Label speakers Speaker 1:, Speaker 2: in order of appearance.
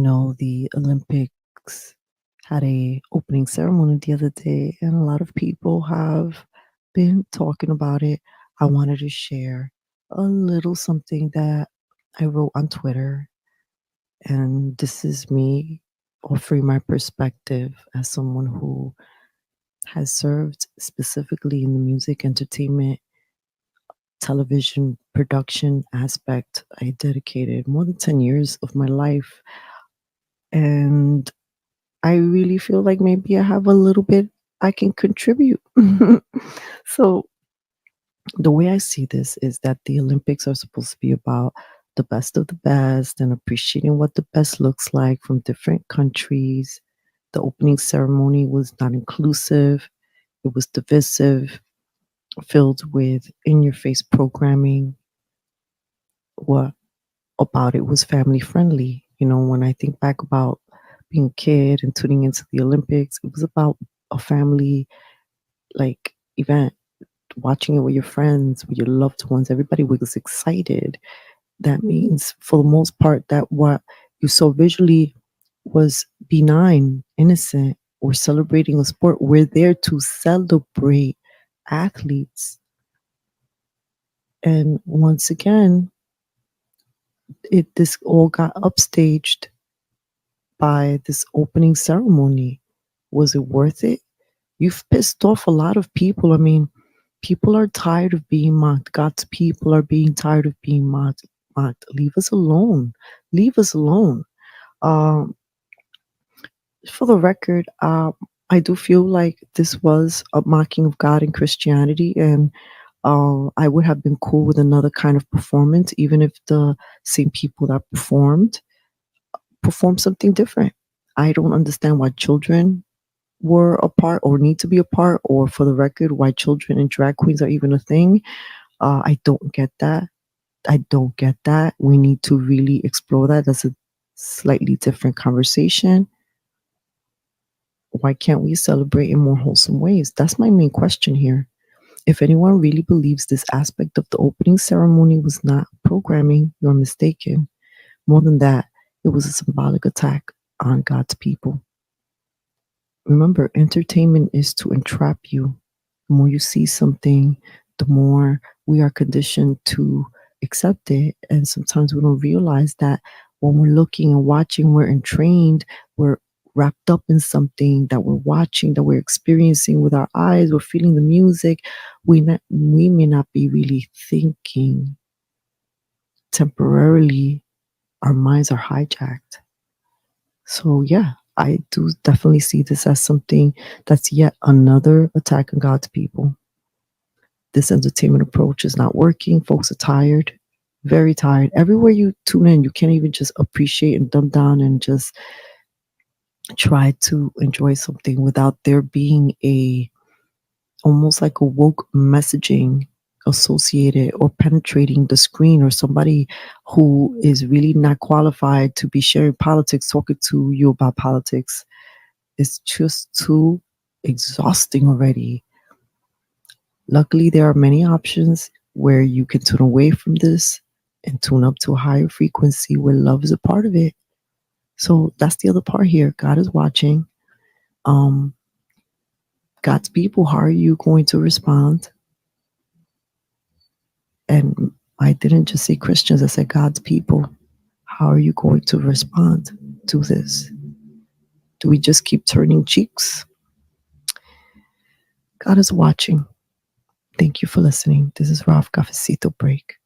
Speaker 1: The Olympics had a opening ceremony the other day, and a lot of people have been talking about it. I wanted to share a little something that I wrote on Twitter, and this is me offering my perspective as someone who has served specifically in the music, entertainment, television production aspect. I dedicated more than 10 years of my life, and I really feel like maybe I have a little bit I can contribute. So, the way I see this is that the Olympics are supposed to be about the best of the best and appreciating what the best looks like from different countries. The opening ceremony was not inclusive, it was divisive, filled with in your face programming. What about it was family friendly? When I think back about being a kid and tuning into the Olympics, it was about a family like event, watching it with your friends, with your loved ones. Everybody was excited. That means, for the most part, that what you saw visually was benign, innocent, or celebrating a sport. We're there to celebrate athletes. And once again, this all got upstaged by this opening ceremony. Was it worth it? You've pissed off a lot of people. I mean, people are tired of being mocked. God's people are being tired of being mocked. Leave us alone. Leave us alone. Um, for the record, I do feel like this was a mocking of God and Christianity, and I would have been cool with another kind of performance, even if the same people that performed something different. I don't understand why children were a part or need to be a part, or for the record, why children and drag queens are even a thing. I don't get that. I don't get that. We need to really explore that. That's a slightly different conversation. Why can't we celebrate in more wholesome ways? That's my main question here. If anyone really believes this aspect of the opening ceremony was not programming, you're mistaken. More than that, it was a symbolic attack on God's people. Remember, entertainment is to entrap you. The more you see something, the more we are conditioned to accept it. And sometimes we don't realize that when we're looking and watching, we're entrained, we're wrapped up in something that we're watching, that we're experiencing with our eyes, we're feeling the music. We may not be really thinking. Temporarily, our minds are hijacked. So, yeah, I do definitely see this as something that's yet another attack on God's people. This entertainment approach is not working. Folks are tired, very tired. Everywhere you tune in, you can't even just appreciate and dumb down and just try to enjoy something without there being almost like a woke messaging associated or penetrating the screen, or somebody who is really not qualified to be sharing politics, talking to you about politics. It's just too exhausting already. Luckily, there are many options where you can tune away from this and tune up to a higher frequency where love is a part of it. So that's the other part here. God is watching. Um, God's people, how are you going to respond? And I didn't just say Christians, I said God's people. How are you going to respond to this? Do we just keep turning cheeks? God is watching. Thank you for listening. This is Ralph Cafecito Break.